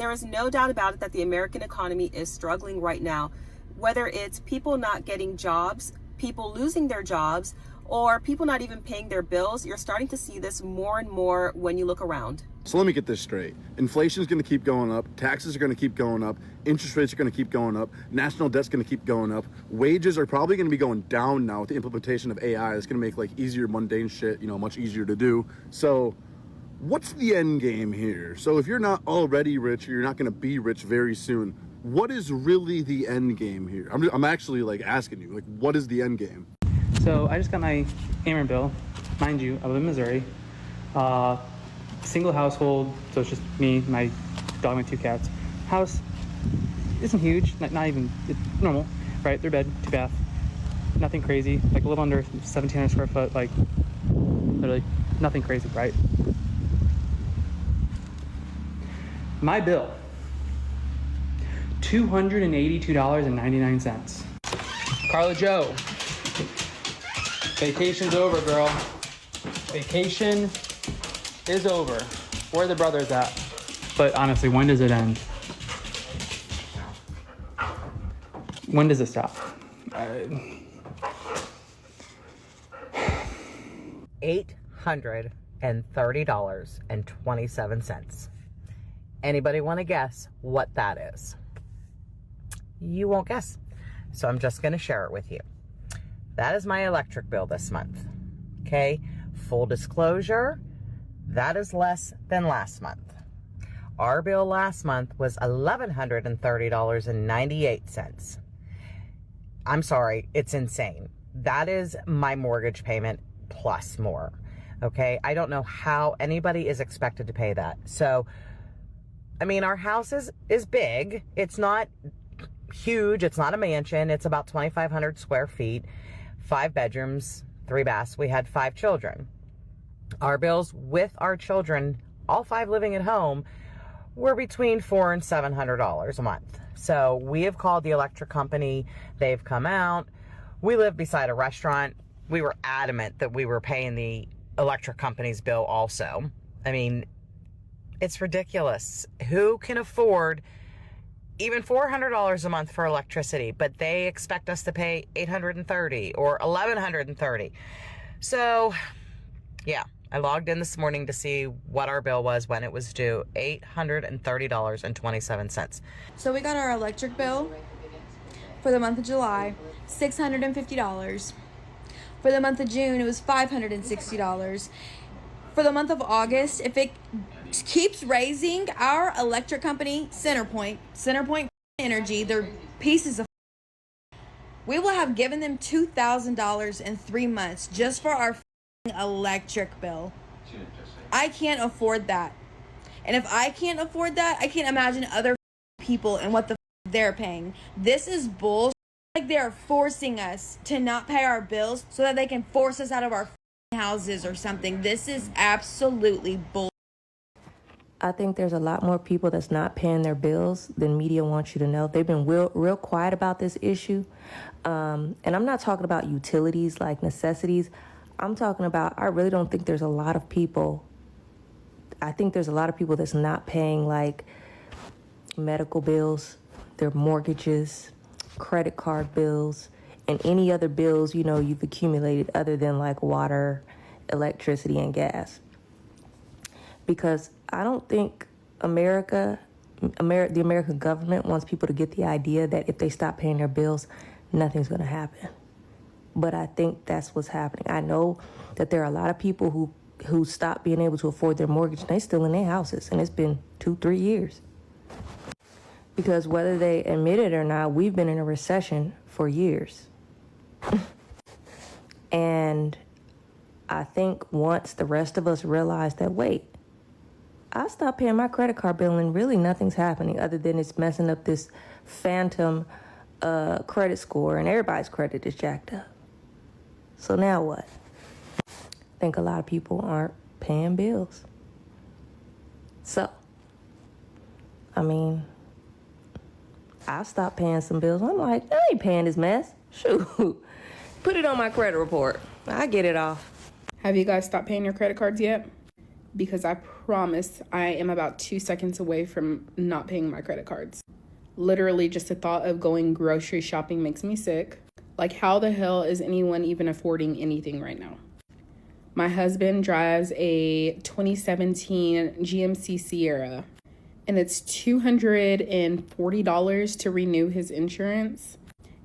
There is no doubt about it that the American economy is struggling right now, whether it's people not getting jobs, people losing their jobs, or people not even paying their bills. You're starting to see this more and more when you look around. So let me get this straight. Inflation is going to keep going up. Taxes are going to keep going up. Interest rates are going to keep going up. National debt's going to keep going up. Wages are probably going to be going down now with the implementation of AI. It's going to make like easier, mundane shit, much easier to do. So what's the end game here? So if you're not already rich, or you're not going to be rich very soon, what is really the end game here? I'm actually like asking you, like, what is the end game? So I just got my Ameren bill. Mind you, I live in Missouri. Single household, so it's just me, my dog, my 2 cats. House isn't huge, not even, it's normal, right? 3-bed, 2-bath, nothing crazy, like a little under 1,700 square foot, like literally nothing crazy, right? My bill, $282.99. Carla Joe, vacation's over, girl. Vacation is over. Where are the brothers at? But honestly, when does it end? When does it stop? $830.27. Anybody want to guess what that is? You won't guess. So I'm just going to share it with you. That is my electric bill this month. Okay, full disclosure, that is less than last month. Our bill last month was $1,130.98. I'm sorry, it's insane. That is my mortgage payment plus more. Okay, I don't know how anybody is expected to pay that. So, I mean, our house is big. It's not huge. It's not a mansion. It's about 2,500 square feet, 5 bedrooms, 3 baths. We had 5 children. Our bills with our children, all 5 living at home, were between $400 and $700 a month. So we have called the electric company. They've come out. We live beside a restaurant. We were adamant that we were paying the electric company's bill also. I mean, it's ridiculous. Who can afford even $400 a month for electricity, but they expect us to pay $830 or $1,130. So, yeah, I logged in this morning to see what our bill was when it was due, $830.27. So we got our electric bill for the month of July, $650. For the month of June, it was $560. For the month of August, if it keeps raising, our electric company, CenterPoint Energy, they're pieces of, we will have given them $2,000 in 3 months just for our electric bill. I can't afford that. And if I can't afford that, I can't imagine other people and what the they're paying. This is bullshit. Like they're forcing us to not pay our bills so that they can force us out of our houses or something. This is absolutely bull. I think there's a lot more people that's not paying their bills than media wants you to know. They've been real quiet about this issue. And I'm not talking about utilities like necessities. I'm talking about, I really don't think there's a lot of people. I think there's a lot of people that's not paying like medical bills, their mortgages, credit card bills, and any other bills, you've accumulated other than like water, electricity, and gas. Because I don't think the American government wants people to get the idea that if they stop paying their bills, nothing's going to happen. But I think that's what's happening. I know that there are a lot of people who stopped being able to afford their mortgage, and they're still in their houses, and it's been 2-3 years. Because whether they admit it or not, we've been in a recession for years. And I think once the rest of us realize that, wait, I stopped paying my credit card bill and really nothing's happening other than it's messing up this phantom credit score and everybody's credit is jacked up. So now what? I think a lot of people aren't paying bills. So, I mean, I stopped paying some bills. I'm like, I ain't paying this mess. Shoot, put it on my credit report. I get it off. Have you guys stopped paying your credit cards yet? Because I promise I am about 2 seconds away from not paying my credit cards. Literally, just the thought of going grocery shopping makes me sick. Like, how the hell is anyone even affording anything right now? My husband drives a 2017 GMC Sierra, and it's $240 to renew his insurance.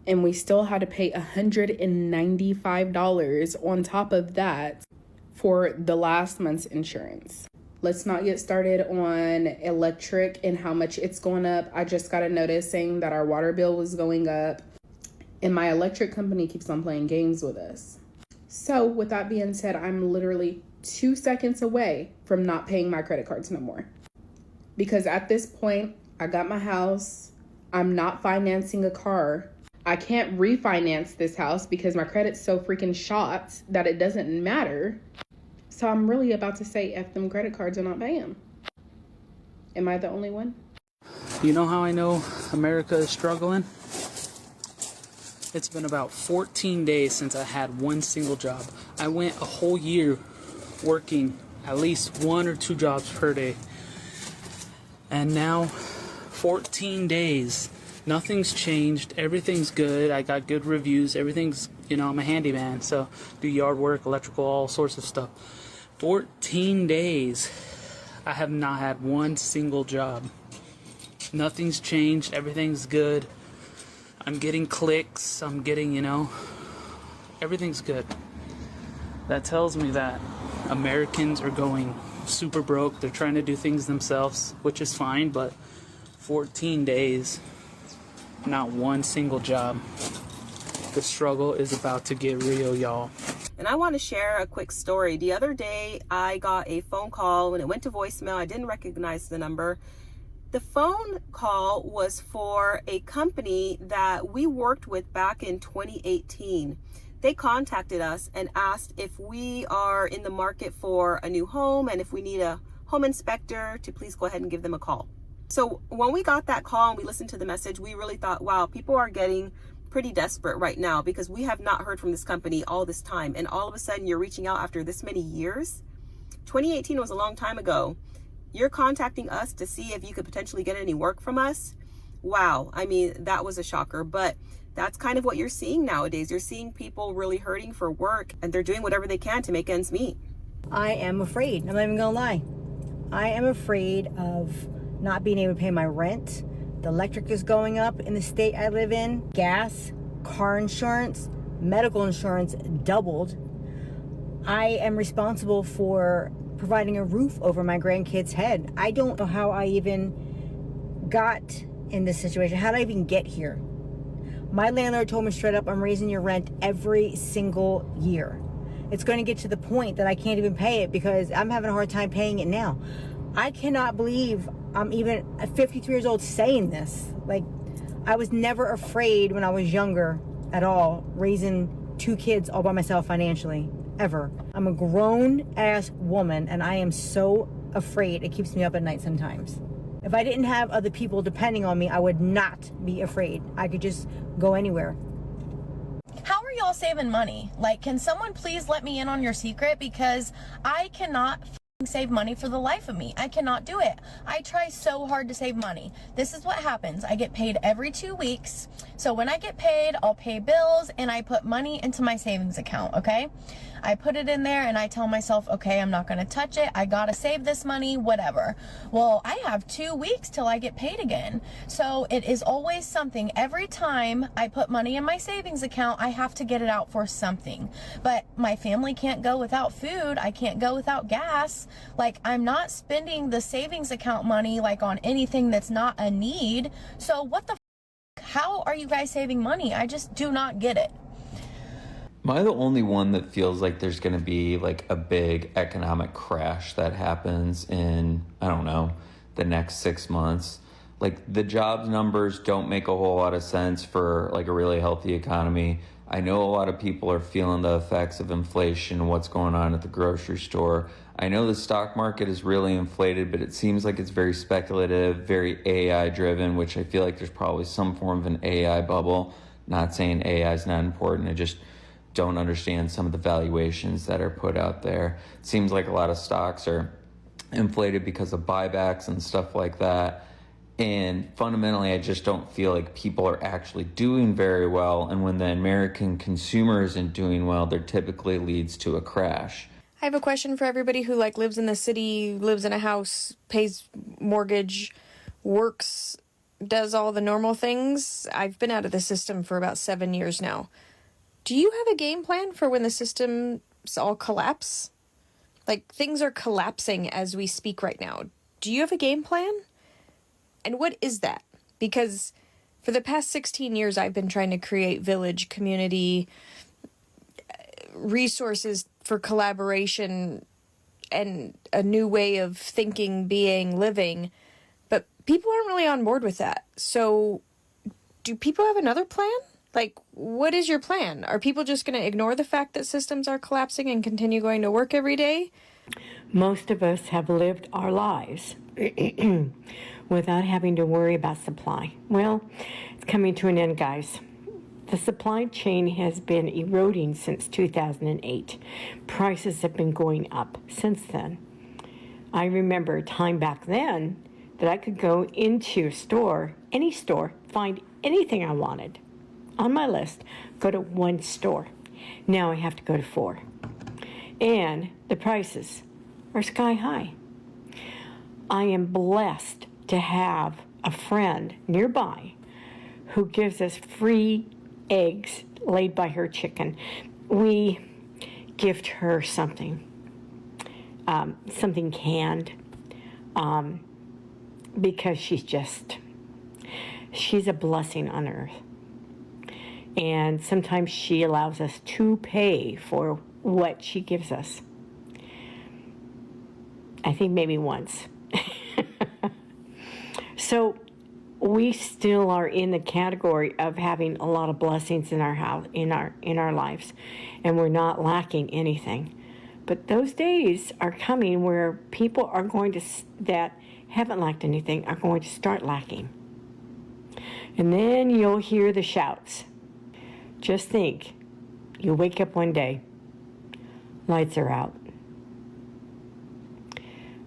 And we still had to pay $195 on top of that for the last month's insurance. Let's not get started on electric and how much it's going up. I just got a notice saying that our water bill was going up, and my electric company keeps on playing games with us. So with that being said, I'm literally 2 seconds away from not paying my credit cards no more. Because at this point, I got my house. I'm not financing a car. I can't refinance this house because my credit's so freaking shot that it doesn't matter. So I'm really about to say F them credit cards and not pay them. Am I the only one? You know how I know America is struggling? It's been about 14 days since I had one single job. I went a whole year working at least 1 or 2 jobs per day. And now, 14 days, nothing's changed. Everything's good. I got good reviews. Everything's, I'm a handyman, so do yard work, electrical, all sorts of stuff. 14 days, I have not had one single job. Nothing's changed. Everything's good. I'm getting clicks. I'm getting, everything's good. That tells me that Americans are going super broke. They're trying to do things themselves, which is fine, but 14 days, not one single job. The struggle is about to get real, y'all. And I want to share a quick story. The other day, I got a phone call and it went to voicemail. I didn't recognize the number. The phone call was for a company that we worked with back in 2018. They contacted us and asked if we are in the market for a new home and if we need a home inspector to please go ahead and give them a call. So when we got that call and we listened to the message, we really thought, wow, people are getting pretty desperate right now because we have not heard from this company all this time. And all of a sudden you're reaching out after this many years. 2018 was a long time ago. You're contacting us to see if you could potentially get any work from us. Wow. I mean, that was a shocker, but that's kind of what you're seeing nowadays. You're seeing people really hurting for work and they're doing whatever they can to make ends meet. I am afraid. I'm not even gonna lie. I am afraid of not being able to pay my rent. The electric is going up in the state I live in. Gas, car insurance, medical insurance doubled. I am responsible for providing a roof over my grandkids' head. I don't know how I even got in this situation. How did I even get here? My landlord told me straight up, I'm raising your rent every single year. It's going to get to the point that I can't even pay it because I'm having a hard time paying it now. I cannot believe I'm even 53 years old saying this. Like, I was never afraid when I was younger at all, raising 2 kids all by myself financially, ever. I'm a grown-ass woman, and I am so afraid. It keeps me up at night sometimes. If I didn't have other people depending on me, I would not be afraid. I could just go anywhere. How are y'all saving money? Like, can someone please let me in on your secret? Because I cannot save money for the life of me. I cannot do it. I try so hard to save money. This is what happens. I get paid every 2 weeks. So when I get paid, I'll pay bills and I put money into my savings account, okay? I put it in there and I tell myself, okay, I'm not going to touch it. I got to save this money, whatever. Well, I have 2 weeks till I get paid again. So it is always something. Every time I put money in my savings account, I have to get it out for something. But my family can't go without food. I can't go without gas. Like, I'm not spending the savings account money like on anything that's not a need. So what the how are you guys saving money? I just do not get it. Am I the only one that feels like there's going to be like a big economic crash that happens in, I don't know, the next 6 months? Like, the jobs numbers don't make a whole lot of sense for like a really healthy economy. I know a lot of people are feeling the effects of inflation, what's going on at the grocery store. I know the stock market is really inflated, but it seems like it's very speculative, very AI driven, which I feel like there's probably some form of an AI bubble. Not saying AI is not important. I just don't understand some of the valuations that are put out there. It seems like a lot of stocks are inflated because of buybacks and stuff like that. And fundamentally, I just don't feel like people are actually doing very well. And when the American consumer isn't doing well, there typically leads to a crash. I have a question for everybody who like lives in the city, lives in a house, pays mortgage, works, does all the normal things. I've been out of the system for about 7 years now. Do you have a game plan for when the systems all collapse? Like, things are collapsing as we speak right now. Do you have a game plan? And what is that? Because for the past 16 years, I've been trying to create village, community, resources for collaboration and a new way of thinking, being, living. But people aren't really on board with that. So do people have another plan? Like, what is your plan? Are people just going to ignore the fact that systems are collapsing and continue going to work every day? Most of us have lived our lives without having to worry about supply. Well, it's coming to an end, guys. The supply chain has been eroding since 2008. Prices have been going up since then. I remember a time back then that I could go into a store, any store, find anything I wanted on my list, go to one store. Now I have to go to 4. And the prices are sky high. I am blessed to have a friend nearby who gives us free eggs laid by her chicken. We gift her something, something canned, because she's a blessing on earth. And sometimes she allows us to pay for what she gives us. I think maybe once. So we still are in the category of having a lot of blessings in our house, in our lives, and we're not lacking anything. But those days are coming where people are going to, that haven't lacked anything, are going to start lacking. And then you'll hear the shouts. Just think, you wake up one day, lights are out.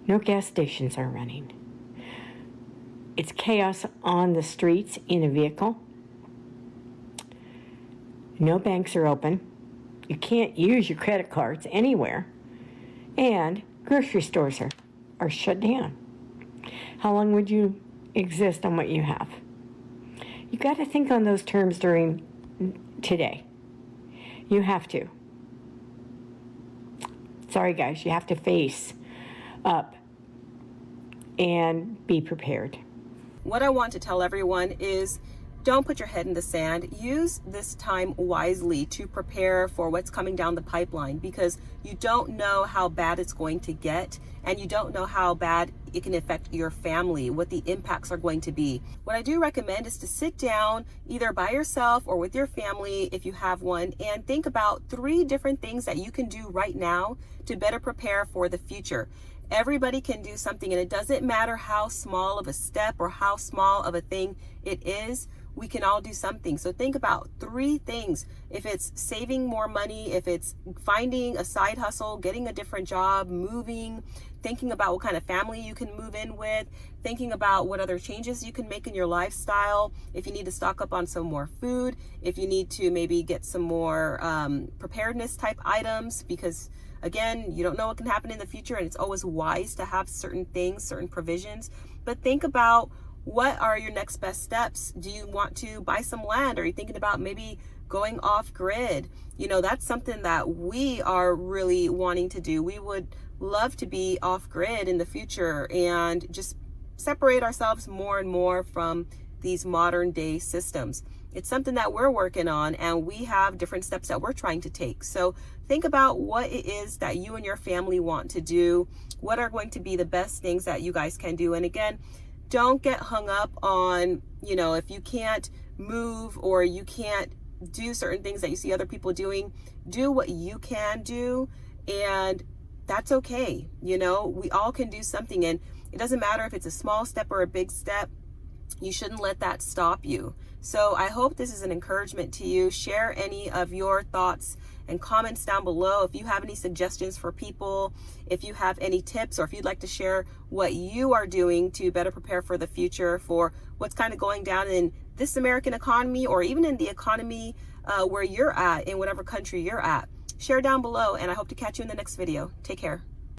No gas stations are running. It's chaos on the streets in a vehicle. No banks are open. You can't use your credit cards anywhere. And grocery stores are shut down. How long would you exist on what you have? You got to think on those terms during today. You have to. Sorry, guys, you have to face up and be prepared. What I want to tell everyone is don't put your head in the sand. Use this time wisely to prepare for what's coming down the pipeline, because you don't know how bad it's going to get, and you don't know how bad it can affect your family, what the impacts are going to be. What I do recommend is to sit down either by yourself or with your family if you have one, and think about 3 different things that you can do right now to better prepare for the future. Everybody can do something, and it doesn't matter how small of a step or how small of a thing it is. We can all do something. So think about 3 things. If it's saving more money, if it's finding a side hustle, getting a different job, moving, thinking about what kind of family you can move in with, thinking about what other changes you can make in your lifestyle, if you need to stock up on some more food, if you need to maybe get some more preparedness type items, because again, you don't know what can happen in the future, and it's always wise to have certain things, certain provisions. But think about, what are your next best steps? Do you want to buy some land? Are you thinking about maybe going off grid? You know, that's something that we are really wanting to do. We would love to be off grid in the future and just separate ourselves more and more from these modern day systems. It's something that we're working on, and we have different steps that we're trying to take. So think about what it is that you and your family want to do. What are going to be the best things that you guys can do? And again, don't get hung up on, you know, if you can't move or you can't do certain things that you see other people doing. Do what you can do, and that's okay. You know, we all can do something, and it doesn't matter if it's a small step or a big step. You shouldn't let that stop you. So I hope this is an encouragement to you. Share any of your thoughts and comments down below. If you have any suggestions for people, if you have any tips, or if you'd like to share what you are doing to better prepare for the future, for what's kind of going down in this American economy, or even in the economy where you're at, in whatever country you're at, share down below. And I hope to catch you in the next video. Take care.